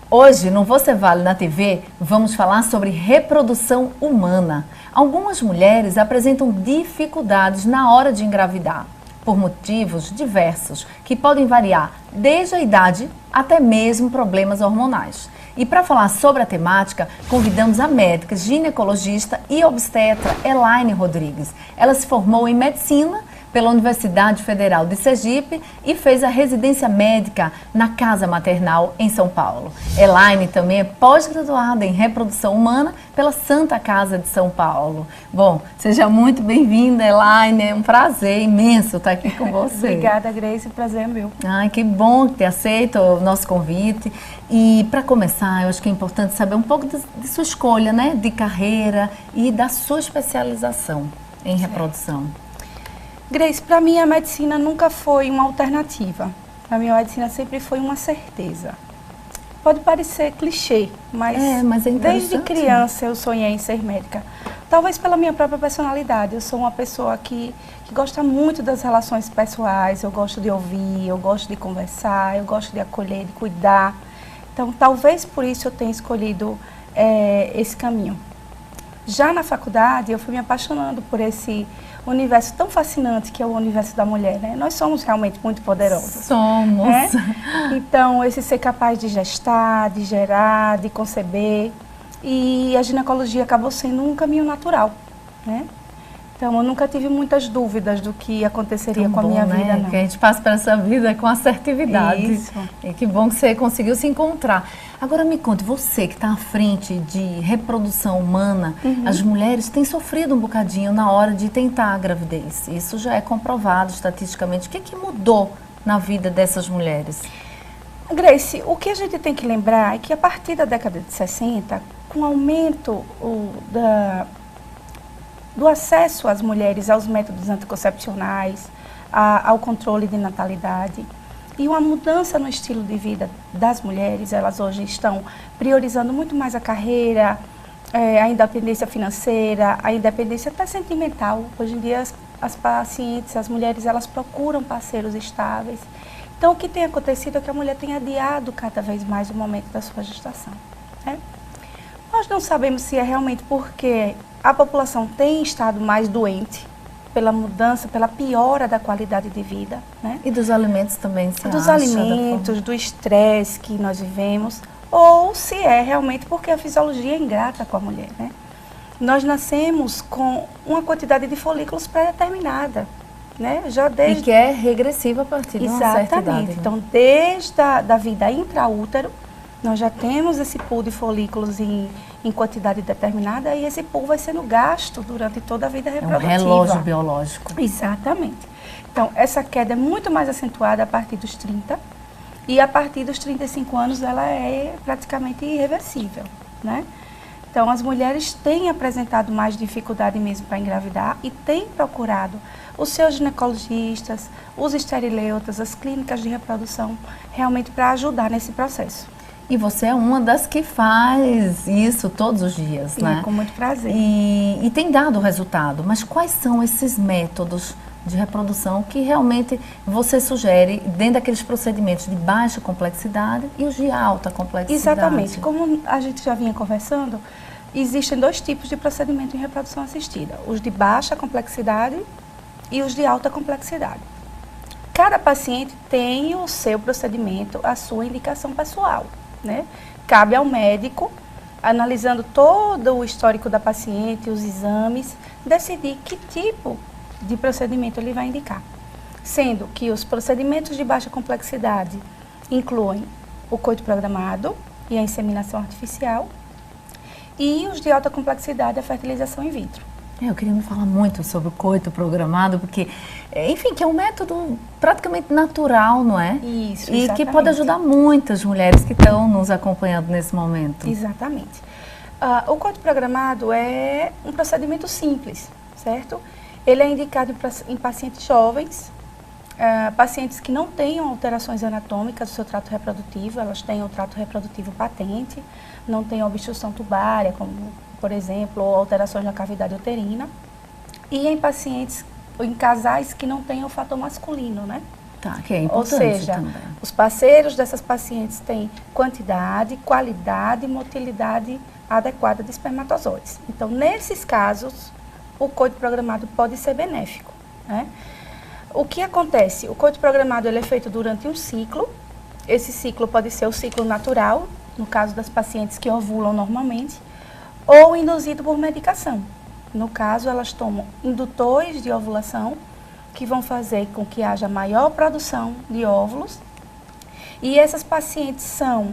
Hoje, no Você Vale na TV, vamos falar sobre reprodução humana. Algumas mulheres apresentam dificuldades na hora de engravidar, por motivos diversos, que podem variar desde a idade até mesmo problemas hormonais. E para falar sobre a temática, convidamos a médica, ginecologista e obstetra Elaine Rodrigues. Ela se formou em medicina pela Universidade Federal de Sergipe e fez a residência médica na Casa Maternal em São Paulo. Elaine também é pós-graduada em reprodução humana pela Santa Casa de São Paulo. Bom, seja muito bem-vinda, Elaine, é um prazer imenso estar aqui com você. Obrigada, Grace, o prazer é meu. Ai, que bom ter aceito o nosso convite. E para começar, eu acho que é importante saber um pouco de sua escolha, né, de carreira e da sua especialização em reprodução. Grace, para mim a medicina nunca foi uma alternativa. Para mim a medicina sempre foi uma certeza. Pode parecer clichê, mas é desde criança eu sonhei em ser médica. Talvez pela minha própria personalidade. Eu sou uma pessoa que gosta muito das relações pessoais, eu gosto de ouvir, eu gosto de conversar, eu gosto de acolher, de cuidar. Então talvez por isso eu tenha escolhido esse caminho. Já na faculdade eu fui me apaixonando por esse universo tão fascinante que é o universo da mulher, né? Nós somos realmente muito poderosos. Somos. Né? Então, esse ser capaz de gestar, de gerar, de conceber. E a ginecologia acabou sendo um caminho natural, né? Então, eu nunca tive muitas dúvidas do que aconteceria com a minha vida, não. Que a gente passa para essa vida com assertividade. Isso. E que bom que você conseguiu se encontrar. Agora me conte, você que está à frente de reprodução humana, as mulheres têm sofrido um bocadinho na hora de tentar a gravidez. Isso já é comprovado estatisticamente. O que mudou na vida dessas mulheres? Grace, o que a gente tem que lembrar é que a partir da década de 60, com o aumento do acesso às mulheres aos métodos anticoncepcionais, ao controle de natalidade e uma mudança no estilo de vida das mulheres, elas hoje estão priorizando muito mais a carreira, a independência financeira, a independência até sentimental. Hoje em dia as pacientes, as mulheres, elas procuram parceiros estáveis. Então o que tem acontecido é que a mulher tem adiado cada vez mais o momento da sua gestação, né? Nós não sabemos se é realmente porque a população tem estado mais doente pela mudança, pela piora da qualidade de vida, né? E dos alimentos também, se Dos acha, alimentos, do estresse que nós vivemos, ou se é realmente porque a fisiologia é ingrata com a mulher, né? Nós nascemos com uma quantidade de folículos pré-determinada, né? Já desde... E que é regressiva a partir de uma certa idade. Exatamente. Então, desde a vida intraútero, nós já temos esse pool de folículos em quantidade determinada e esse pool vai sendo gasto durante toda a vida reprodutiva. É um relógio biológico. Exatamente. Então, essa queda é muito mais acentuada a partir dos 30 e a partir dos 35 anos ela é praticamente irreversível, né? Então, as mulheres têm apresentado mais dificuldade mesmo para engravidar e têm procurado os seus ginecologistas, os esterileutas, as clínicas de reprodução, realmente para ajudar nesse processo. E você é uma das que faz isso todos os dias, né? Com muito prazer. E tem dado resultado, mas quais são esses métodos de reprodução que realmente você sugere dentro daqueles procedimentos de baixa complexidade e os de alta complexidade? Exatamente. Como a gente já vinha conversando, existem dois tipos de procedimento em reprodução assistida. Os de baixa complexidade e os de alta complexidade. Cada paciente tem o seu procedimento, a sua indicação pessoal, né? Cabe ao médico, analisando todo o histórico da paciente, os exames, decidir que tipo de procedimento ele vai indicar. Sendo que os procedimentos de baixa complexidade incluem o coito programado e a inseminação artificial, e os de alta complexidade, a fertilização in vitro. Eu queria me falar muito sobre o coito programado, porque, enfim, que é um método praticamente natural, não é? Isso, e exatamente. que pode ajudar muitas mulheres que estão nos acompanhando nesse momento. Exatamente. O coito programado é um procedimento simples, certo? Ele é indicado em pacientes jovens, pacientes que não tenham alterações anatômicas do seu trato reprodutivo, elas têm o trato reprodutivo patente, não têm obstrução tubária, como, por exemplo, ou alterações na cavidade uterina, e em pacientes, em casais que não têm o fator masculino, né? Tá, que é Ou importante seja, também. os parceiros dessas pacientes têm quantidade, qualidade e motilidade adequada de espermatozoides. Então, nesses casos, o coito programado pode ser benéfico, né? O que acontece? O coito programado ele é feito durante um ciclo. Esse ciclo pode ser o ciclo natural, no caso das pacientes que ovulam normalmente, ou induzido por medicação. No caso, elas tomam indutores de ovulação, que vão fazer com que haja maior produção de óvulos. E essas pacientes são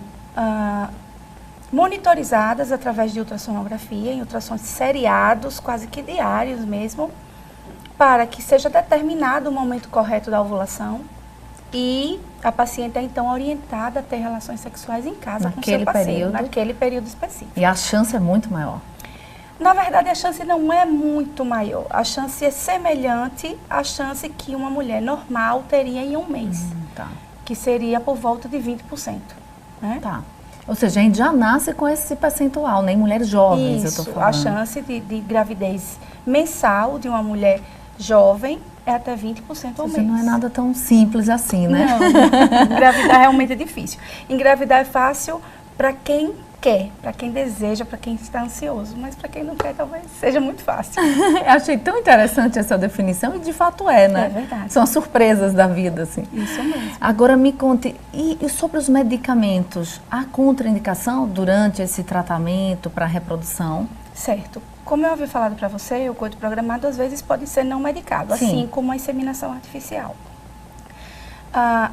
monitorizadas através de ultrassonografia, em ultrassons seriados, quase que diários mesmo, para que seja determinado o momento correto da ovulação e a paciente é então orientada a ter relações sexuais em casa com seu parceiro, naquele período específico. E a chance é muito maior. Na verdade, a chance não é muito maior. A chance é semelhante à chance que uma mulher normal teria em um mês, Tá. que seria por volta de 20%. Né? Tá. Ou seja, a gente já nasce com esse percentual, né? Em mulheres jovens, Isso, eu tô falando. a chance de gravidez mensal de uma mulher jovem é até 20% ao mês. Não é nada tão simples assim, né? Não, engravidar realmente é difícil. Engravidar é fácil para quem quer, para quem deseja, para quem está ansioso, mas para quem não quer talvez seja muito fácil. Eu achei tão interessante essa definição e de fato é, né? É verdade. São as surpresas da vida, assim. Isso mesmo. Agora me conte, e sobre os medicamentos? Há contraindicação durante esse tratamento para a reprodução? Certo. Como eu havia falado para você, o coito programado às vezes pode ser não medicado, Sim. assim como a inseminação artificial.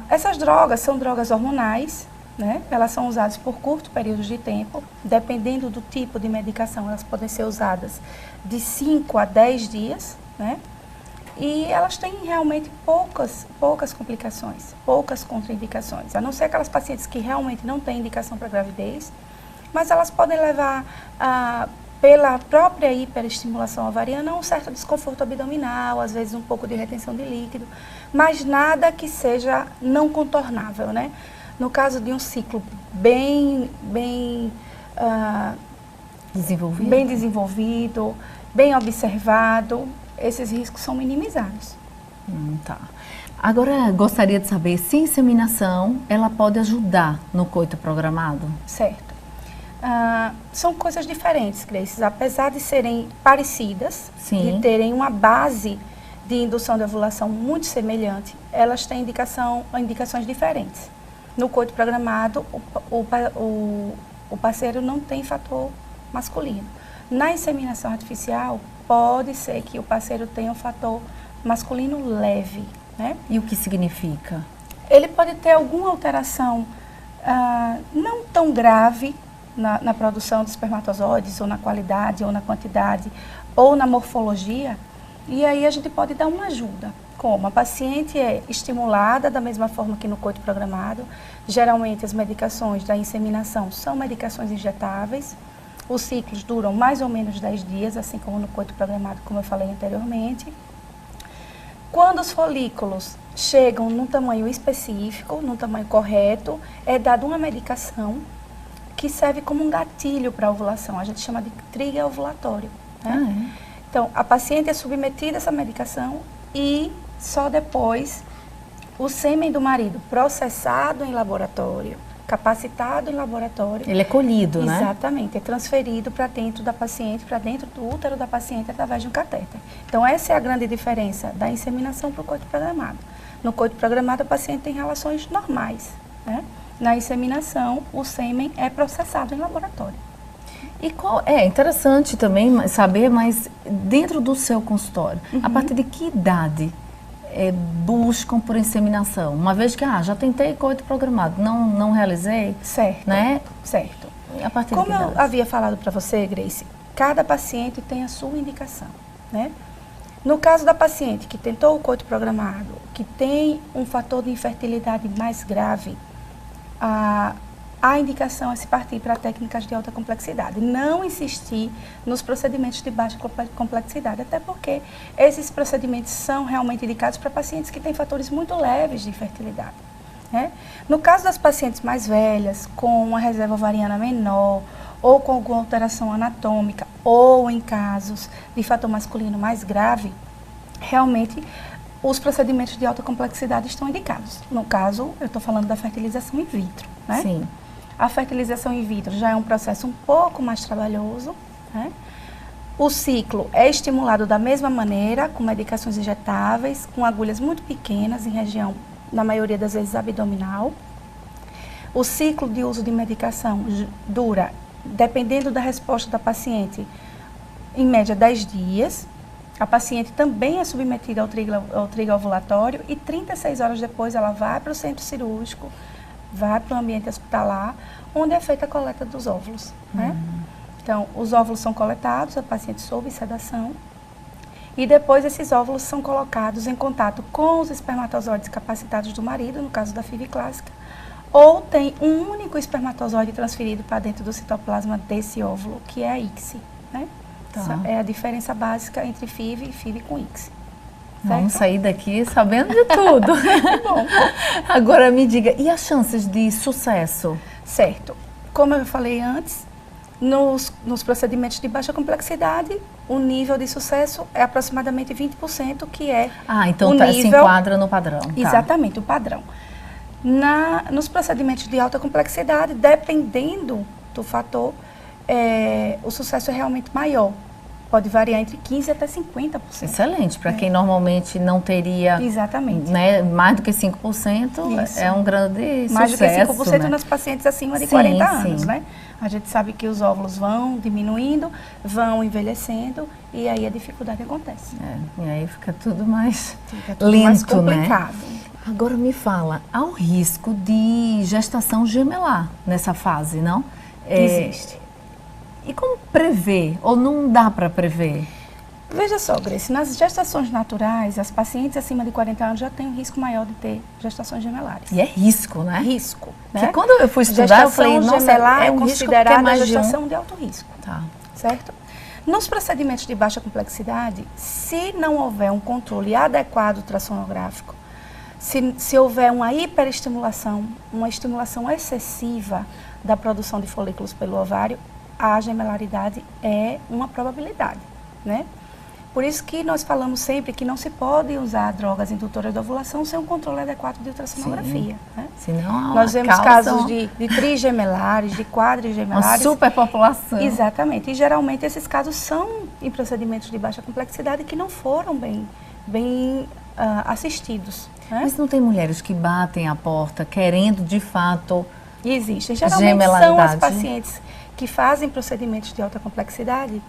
Essas drogas são drogas hormonais, né? Elas são usadas por curto período de tempo, dependendo do tipo de medicação, elas podem ser usadas de 5 a 10 dias, né? E elas têm realmente poucas complicações, poucas contraindicações, a não ser aquelas pacientes que realmente não têm indicação para gravidez, mas elas podem levar pela própria hiperestimulação ovariana, um certo desconforto abdominal, às vezes um pouco de retenção de líquido, mas nada que seja não contornável, né? No caso de um ciclo bem desenvolvido, bem observado, esses riscos são minimizados. Tá. Agora, gostaria de saber se a inseminação, ela pode ajudar no coito programado? Certo. São coisas diferentes, Grace, apesar de serem parecidas, Sim. de terem uma base de indução de ovulação muito semelhante, elas têm indicações diferentes. No coito programado, o parceiro não tem fator masculino. Na inseminação artificial, pode ser que o parceiro tenha um fator masculino leve, né? E o que significa? Ele pode ter alguma alteração não tão grave na produção de espermatozoides, ou na qualidade, ou na quantidade, ou na morfologia, e aí a gente pode dar uma ajuda. Como? A paciente é estimulada da mesma forma que no coito programado. Geralmente as medicações da inseminação são medicações injetáveis. Os ciclos duram mais ou menos 10 dias, assim como no coito programado, como eu falei anteriormente. Quando os folículos chegam num tamanho específico, num tamanho correto, é dada uma medicação que serve como um gatilho para a ovulação. A gente chama de trigger ovulatório, né? Então, a paciente é submetida a essa medicação e só depois o sêmen do marido processado em laboratório, capacitado em laboratório. Ele é colhido, né? Exatamente, é transferido para dentro da paciente, para dentro do útero da paciente através de um catéter. Então essa é a grande diferença da inseminação para o coito programado. No coito programado a paciente tem relações normais, né? Na inseminação o sêmen é processado em laboratório. E é interessante também saber, mas dentro do seu consultório, a partir de que idade buscam por inseminação? Uma vez que já tentei coito programado, não realizei, certo, né? Certo. A partir Como de que idade? eu havia falado para você, Grace, cada paciente tem a sua indicação, né? No caso da paciente que tentou o coito programado, que tem um fator de infertilidade mais grave, a indicação é se partir para técnicas de alta complexidade. Não insistir nos procedimentos de baixa complexidade, até porque esses procedimentos são realmente indicados para pacientes que têm fatores muito leves de infertilidade, né? No caso das pacientes mais velhas, com uma reserva ovariana menor, ou com alguma alteração anatômica, ou em casos de fator masculino mais grave, realmente os procedimentos de alta complexidade estão indicados. No caso, eu estou falando da fertilização in vitro, né? Sim. A fertilização in vitro já é um processo um pouco mais trabalhoso, né? O ciclo é estimulado da mesma maneira, com medicações injetáveis, com agulhas muito pequenas, em região, na maioria das vezes, abdominal. O ciclo de uso de medicação dura, dependendo da resposta da paciente, em média 10 dias. A paciente também é submetida ao trigo ovulatório e 36 horas depois ela vai para o centro cirúrgico, vai para o ambiente hospitalar, onde é feita a coleta dos óvulos, né? Então, os óvulos são coletados, a paciente sob sedação, e depois esses óvulos são colocados em contato com os espermatozoides capacitados do marido, no caso da FIV clássica, ou tem um único espermatozoide transferido para dentro do citoplasma desse óvulo, que é a ICSI, né? Tá. Essa é a diferença básica entre FIV e FIV com ICSI. Vamos sair daqui sabendo de tudo. Bom. Agora me diga, e as chances de sucesso? Certo. Como eu falei antes, nos procedimentos de baixa complexidade, o nível de sucesso é aproximadamente 20%, que é então o se nível... enquadra no padrão. Exatamente, o padrão. Nos procedimentos de alta complexidade, dependendo do fator, o sucesso é realmente maior. Pode variar entre 15% até 50%. Excelente, para quem normalmente não teria, exatamente, né, mais do que 5%, Isso. é um grande sucesso. Mais do que 5%, né? Nas pacientes acima de 40 anos, sim. né? A gente sabe que os óvulos vão diminuindo, vão envelhecendo e aí a dificuldade acontece. E aí fica tudo mais lento, mais complicado. Né? Agora me fala, há o risco de gestação gemelar nessa fase, não? Existe. E como prever? Ou não dá para prever? Veja só, Grace, nas gestações naturais, as pacientes acima de 40 anos já têm um risco maior de ter gestações gemelares. E é risco, né? Risco. Porque né? quando eu fui estudar, gestação eu falei, nossa, gemelar é um considerada risco mais gestação de alto risco. Tá. Certo? Nos procedimentos de baixa complexidade, se não houver um controle adequado ultrassonográfico, se houver uma hiperestimulação, uma estimulação excessiva da produção de folículos pelo ovário, a gemelaridade é uma probabilidade, né? Por isso que nós falamos sempre que não se pode usar drogas indutoras de ovulação sem um controle adequado de ultrassonografia. Né? Senão, nós vemos casos de trigemelares, de quadrigemelares. Uma superpopulação. Exatamente. E geralmente esses casos são em procedimentos de baixa complexidade que não foram bem assistidos. Né? Mas não tem mulheres que batem a porta querendo de fato E existem. Geralmente são as pacientes que fazem procedimentos de alta complexidade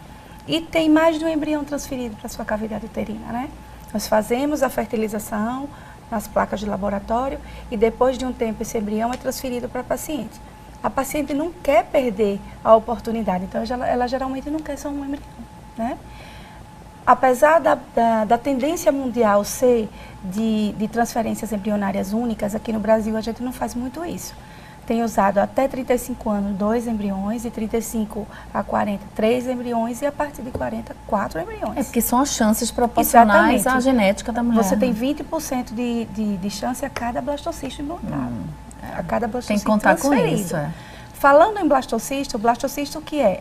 e tem mais de um embrião transferido para sua cavidade uterina, né? Nós fazemos a fertilização nas placas de laboratório e depois de um tempo esse embrião é transferido para a paciente. A paciente não quer perder a oportunidade, então ela geralmente não quer só um embrião, né? Apesar da tendência mundial ser de transferências embrionárias únicas, aqui no Brasil a gente não faz muito isso. Tem usado até 35 anos 2 embriões, de 35 a 40, 3 embriões e a partir de 40, 4 embriões. É porque são as chances proporcionais à genética da mulher. Você tem 20% de chance a cada blastocisto implantado. A cada blastocisto tem que contar transferido. com isso. Falando em blastocisto, o blastocisto o que é?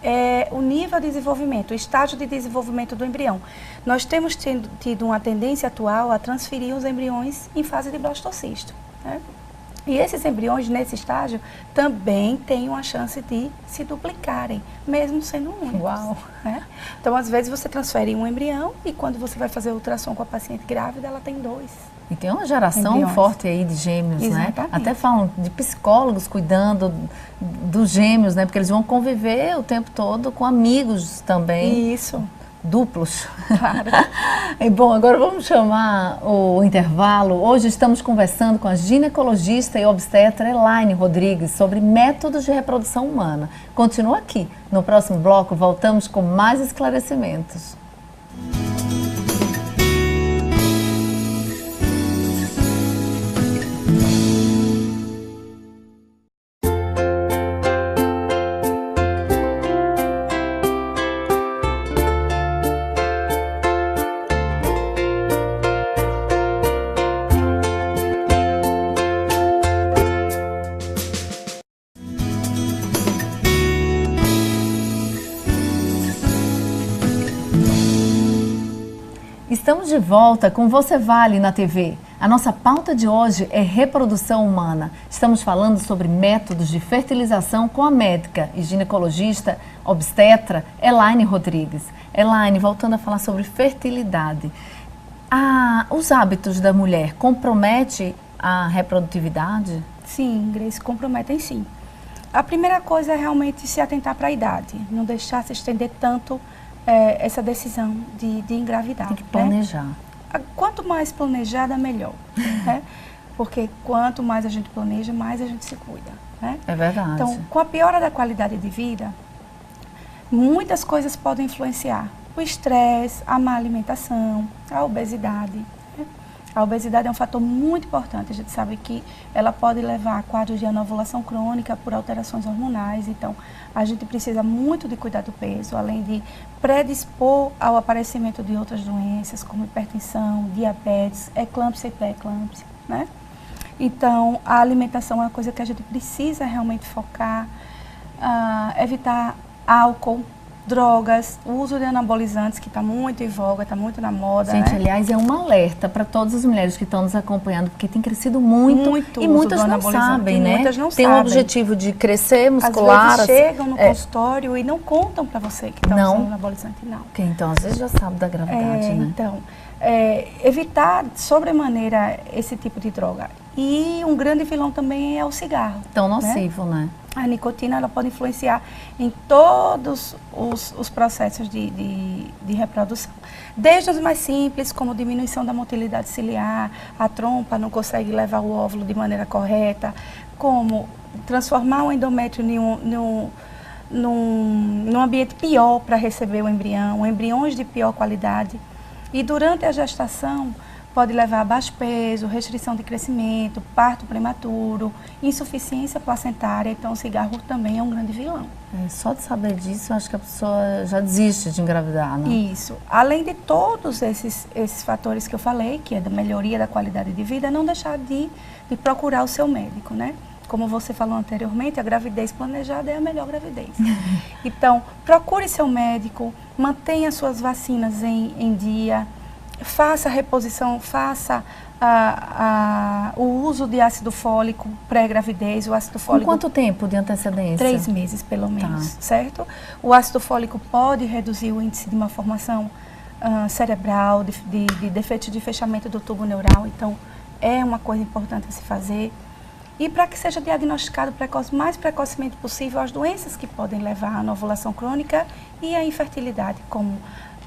É o nível de desenvolvimento, o estágio de desenvolvimento do embrião. Nós temos tido uma tendência atual a transferir os embriões em fase de blastocisto, né? E esses embriões, nesse estágio, também têm uma chance de se duplicarem, mesmo sendo únicos. Uau! Né? Então, às vezes, você transfere um embrião e quando você vai fazer a ultrassom com a paciente grávida, ela tem 2. E tem uma geração embriões. forte aí de gêmeos, Exatamente. né? Até falam de psicólogos cuidando dos gêmeos, né? Porque eles vão conviver o tempo todo com amigos também. Isso. Duplos. Claro. E, bom, agora vamos chamar o intervalo. Hoje estamos conversando com a ginecologista e obstetra Elaine Rodrigues sobre métodos de reprodução humana. Continua aqui. No próximo bloco voltamos com mais esclarecimentos. Estamos de volta com Você Vale na TV. A nossa pauta de hoje é reprodução humana. Estamos falando sobre métodos de fertilização com a médica e ginecologista obstetra Elaine Rodrigues. Elaine, voltando a falar sobre fertilidade. Os hábitos da mulher comprometem a reprodutividade? Sim, Grace, comprometem sim. A primeira coisa é realmente se atentar para a idade, não deixar se estender tanto essa decisão de engravidar. Tem que planejar. Né? Quanto mais planejada, melhor. Né? Porque quanto mais a gente planeja, mais a gente se cuida. Né? É verdade. Então, com a piora da qualidade de vida, muitas coisas podem influenciar. O estresse, a má alimentação, a obesidade. Né? A obesidade é um fator muito importante. A gente sabe que ela pode levar a quadros de anovulação crônica por alterações hormonais. Então, a gente precisa muito de cuidar do peso, além de predispor ao aparecimento de outras doenças, como hipertensão, diabetes, eclâmpsia e pré-eclâmpsia, né? Então, a alimentação é uma coisa que a gente precisa realmente focar, evitar álcool, drogas, o uso de anabolizantes, que está muito em voga, está muito na moda. Gente, né? aliás, é um alerta para todas as mulheres que estão nos acompanhando, porque tem crescido muito e muitas não sabem, né? Muitas não tem sabem. um objetivo de crescer muscular. Às vezes chegam no consultório e não contam para você que está usando anabolizante, não. Porque então, às vezes já sabe da gravidade, né? Então, evitar sobremaneira esse tipo de droga. E um grande vilão também é o cigarro. Tão nocivo, né? A nicotina ela pode influenciar em todos os processos de reprodução. Desde os mais simples, como diminuição da motilidade ciliar, a trompa não consegue levar o óvulo de maneira correta, como transformar o endométrio num ambiente pior para receber o embrião, embriões de pior qualidade. E durante a gestação, pode levar a baixo peso, restrição de crescimento, parto prematuro, insuficiência placentária. Então, o cigarro também é um grande vilão. Só de saber disso, eu acho que a pessoa já desiste de engravidar, né? Isso. Além de todos esses fatores que eu falei, que é da melhoria da qualidade de vida, não deixar de procurar o seu médico, né? Como você falou anteriormente, a gravidez planejada é a melhor gravidez. Então, procure seu médico, mantenha suas vacinas em dia, faça a reposição, faça o uso de ácido fólico pré-gravidez, o ácido fólico... Com quanto tempo de antecedência? 3 meses, pelo menos, certo? O ácido fólico pode reduzir o índice de malformação cerebral, de defeito de fechamento do tubo neural, então é uma coisa importante a se fazer. E para que seja diagnosticado mais precocemente possível as doenças que podem levar à anovulação crônica e à infertilidade, como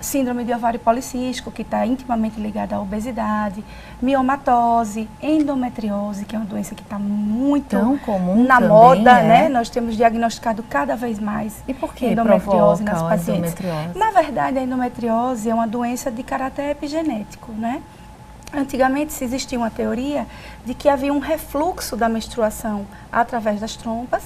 síndrome de ovário policístico, que está intimamente ligada à obesidade, miomatose, endometriose, que é uma doença que está muito tão comum na também, moda, né? Nós temos diagnosticado cada vez mais e por que endometriose nas provoca pacientes. Endometriose? Na verdade, a endometriose é uma doença de caráter epigenético, né? Antigamente se existia uma teoria de que havia um refluxo da menstruação através das trompas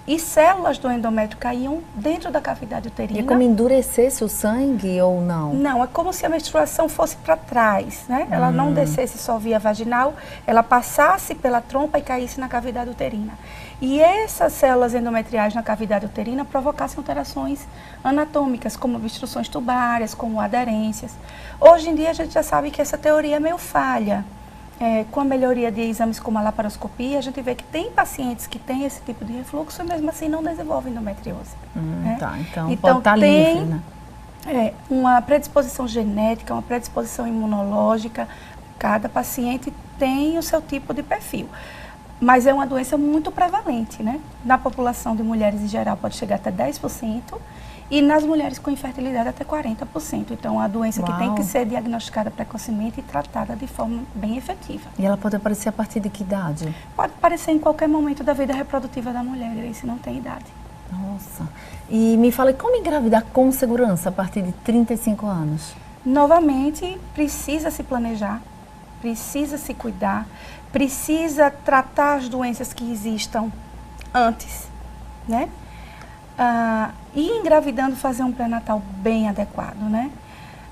e células do endométrio caíam dentro da cavidade uterina. E como endurecesse o sangue ou não? Não, é como se a menstruação fosse para trás, né? Ela não descesse só via vaginal, ela passasse pela trompa e caísse na cavidade uterina. E essas células endometriais na cavidade uterina provocassem alterações anatômicas, como obstruções tubárias, como aderências. Hoje em dia a gente já sabe que essa teoria é meio falha. Com a melhoria de exames como a laparoscopia, a gente vê que tem pacientes que têm esse tipo de refluxo e mesmo assim não desenvolvem endometriose. Né? Tá, então pode estar livre, né? Uma predisposição genética, uma predisposição imunológica, cada paciente tem o seu tipo de perfil. Mas é uma doença muito prevalente, né? Na população de mulheres em geral pode chegar até 10%. E nas mulheres com infertilidade até 40%. Então, é uma doença que tem que ser diagnosticada precocemente e tratada de forma bem efetiva. E ela pode aparecer a partir de que idade? Pode aparecer em qualquer momento da vida reprodutiva da mulher, se não tem idade. Nossa. E me fala, como engravidar com segurança a partir de 35 anos? Novamente, precisa se planejar, precisa se cuidar, precisa tratar as doenças que existam antes, né? E engravidando fazer um pré-natal bem adequado, né?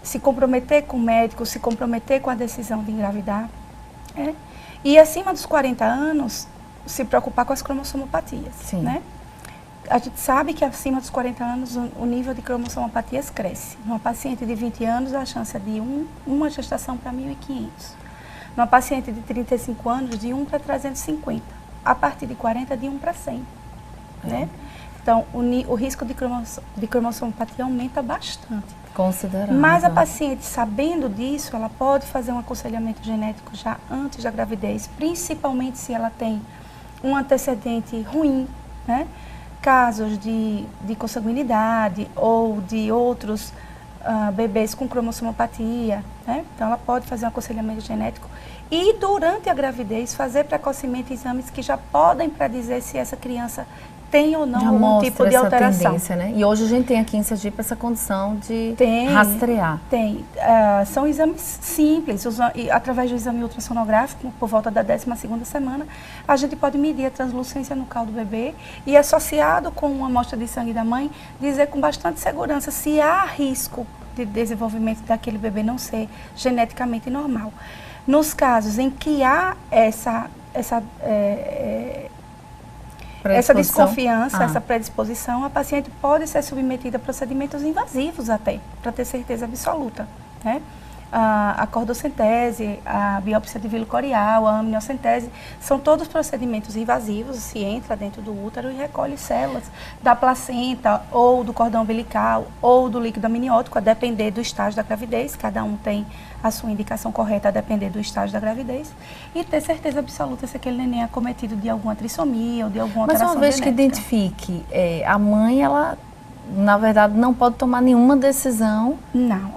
Se comprometer com o médico, se comprometer com a decisão de engravidar. E acima dos 40 anos, se preocupar com as cromossomopatias, né? a gente sabe que acima dos 40 anos o nível de cromossomopatias cresce. Numa paciente de 20 anos, a chance é de uma gestação para 1.500. Numa paciente de 35 anos, de 1 para 350. A partir de 40, de 1 para 100. Né? Então, o risco de cromossomopatia aumenta bastante. Considerável. Mas a paciente, sabendo disso, ela pode fazer um aconselhamento genético já antes da gravidez, principalmente se ela tem um antecedente ruim, né? Casos de consanguinidade ou de outros bebês com cromossomopatia, né? Então ela pode fazer um aconselhamento genético e durante a gravidez fazer precocemente exames que já podem predizer se essa criança tem ou não algum tipo de alteração. Tendência, né? E hoje a gente tem aqui em Sergipe essa condição de rastrear. Tem. São exames simples. Através do exame ultrassonográfico, por volta da 12ª semana, a gente pode medir a translucência nucal do bebê e, associado com uma amostra de sangue da mãe, dizer com bastante segurança se há risco de desenvolvimento daquele bebê não ser geneticamente normal. Nos casos em que há essa desconfiança, essa predisposição, a paciente pode ser submetida a procedimentos invasivos até, para ter certeza absoluta, né? A cordocentese, a biópsia de vilo corial, a amniocentese, são todos procedimentos invasivos, se entra dentro do útero e recolhe células da placenta ou do cordão umbilical ou do líquido amniótico, a depender do estágio da gravidez, cada um tem a sua indicação correta a depender do estágio da gravidez, e ter certeza absoluta se aquele neném é acometido de alguma trissomia ou de alguma alteração genética. Mas uma vez que identifique, a mãe, ela, na verdade, não pode tomar nenhuma decisão... Não,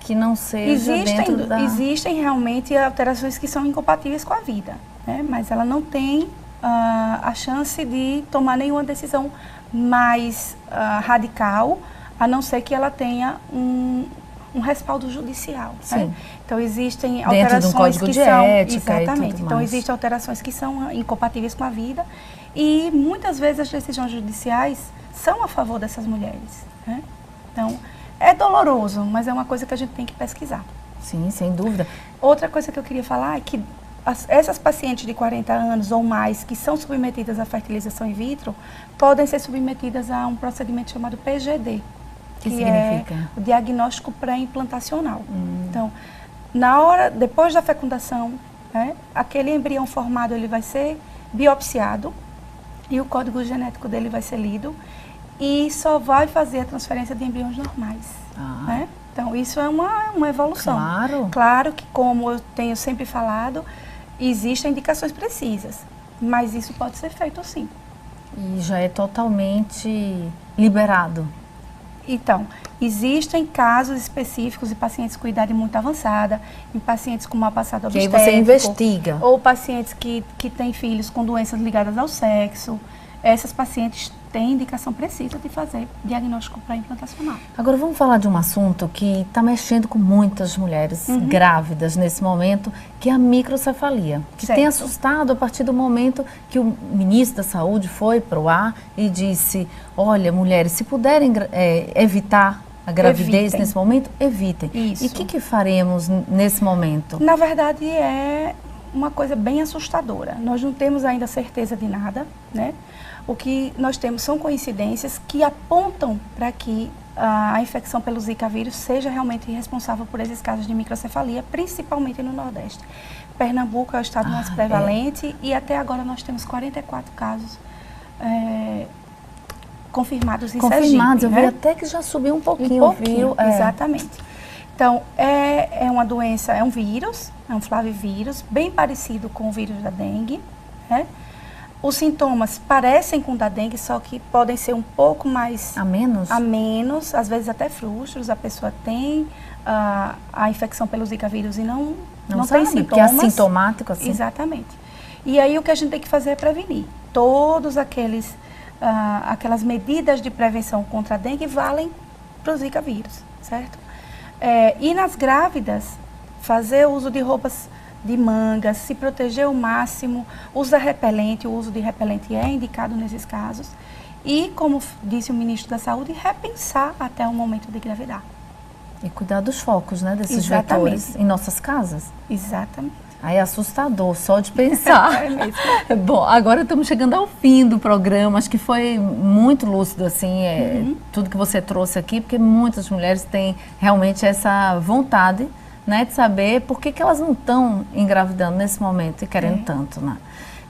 que não seja dentro da... Existem realmente alterações que são incompatíveis com a vida, né? Mas ela não tem a chance de tomar nenhuma decisão mais radical, a não ser que ela tenha um respaldo judicial. Né? Então existem alterações que são... Exatamente. Então existem alterações que são incompatíveis com a vida e muitas vezes as decisões judiciais são a favor dessas mulheres. Né? Então... é doloroso, mas é uma coisa que a gente tem que pesquisar. Sim, sem dúvida. Outra coisa que eu queria falar é que essas pacientes de 40 anos ou mais que são submetidas à fertilização in vitro podem ser submetidas a um procedimento chamado PGD, que significa? É o diagnóstico pré-implantacional. Então, depois da fecundação, né, aquele embrião formado ele vai ser biopsiado e o código genético dele vai ser lido. E só vai fazer a transferência de embriões normais. Né? Então, isso é uma evolução. Claro que, como eu tenho sempre falado, existem indicações precisas, mas isso pode ser feito sim. E já é totalmente liberado? Então, existem casos específicos de pacientes com idade muito avançada, em pacientes com mau passado obstétrico. Que aí você investiga. Ou pacientes que têm filhos com doenças ligadas ao sexo. Essas pacientes têm indicação precisa de fazer diagnóstico pré-implantacional. Agora vamos falar de um assunto que está mexendo com muitas mulheres grávidas nesse momento, que é a microcefalia, que tem assustado a partir do momento que o ministro da Saúde foi para o ar e disse, olha, mulheres, se puderem evitar a gravidez nesse momento, evitem. Isso. E o que faremos nesse momento? Na verdade, é uma coisa bem assustadora. Nós não temos ainda certeza de nada, né? O que nós temos são coincidências que apontam para que a infecção pelo Zika vírus seja realmente responsável por esses casos de microcefalia, principalmente no Nordeste. Pernambuco é o estado mais prevalente e até agora nós temos 44 casos confirmados em Sergipe. Eu vi até que já subiu um pouquinho. Exatamente. Então, é uma doença, é um vírus, é um flavivírus, bem parecido com o vírus da dengue, né? Os sintomas parecem com o da dengue, só que podem ser um pouco mais... A menos, às vezes até frustros. A pessoa tem a infecção pelo Zika vírus e não tem sintomas. Porque é assintomático assim. Exatamente. E aí o que a gente tem que fazer é prevenir. Todos aquelas medidas de prevenção contra a dengue valem para o Zika vírus, certo? E nas grávidas, fazer uso de roupas de manga, se proteger ao máximo, usa repelente, o uso de repelente é indicado nesses casos. E, como disse o ministro da Saúde, repensar até o momento de engravidar. E cuidar dos focos, né, desses vetores em nossas casas. Exatamente. Aí é assustador, só de pensar. É mesmo. Bom, agora estamos chegando ao fim do programa. Acho que foi muito lúcido, assim, tudo que você trouxe aqui, porque muitas mulheres têm realmente essa vontade, né, de saber por que elas não estão engravidando nesse momento e querendo tanto, né?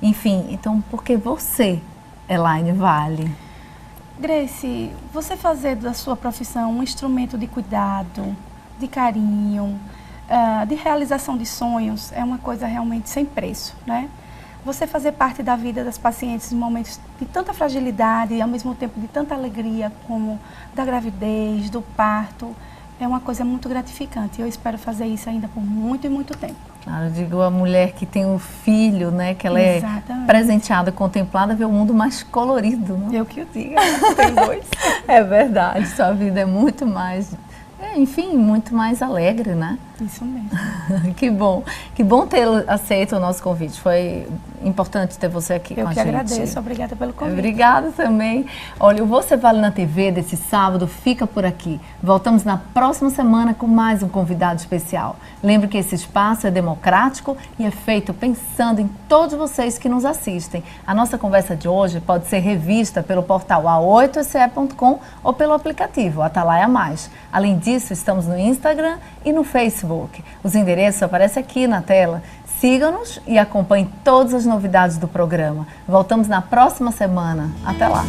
Enfim, então, por que você, Elaine Vale? Grace, você fazer da sua profissão um instrumento de cuidado, de carinho, de realização de sonhos, é uma coisa realmente sem preço, né? Você fazer parte da vida das pacientes em momentos de tanta fragilidade e ao mesmo tempo de tanta alegria, como da gravidez, do parto, é uma coisa muito gratificante. Eu espero fazer isso ainda por muito e muito tempo. Claro, eu digo a mulher que tem um filho, né, que ela Exatamente. é presenteada, contemplada, vê o mundo mais colorido, né? Eu que o diga, tem dois. É verdade, sua vida é muito mais, enfim, muito mais alegre, né? Isso mesmo. Que bom ter aceito o nosso convite. Foi importante ter você aqui com a gente. Eu que agradeço, obrigada pelo convite. Obrigada também. Olha, o Você Vale na TV desse sábado fica por aqui. Voltamos na próxima semana com mais um convidado especial. Lembre que esse espaço é democrático e é feito pensando em todos vocês que nos assistem. A nossa conversa de hoje pode ser revista pelo portal a8se.com ou pelo aplicativo Atalaia Mais. Além disso, estamos no Instagram e no Facebook. Os endereços aparecem aqui na tela. Sigam-nos e acompanhem todas as novidades do programa. Voltamos na próxima semana. Até lá!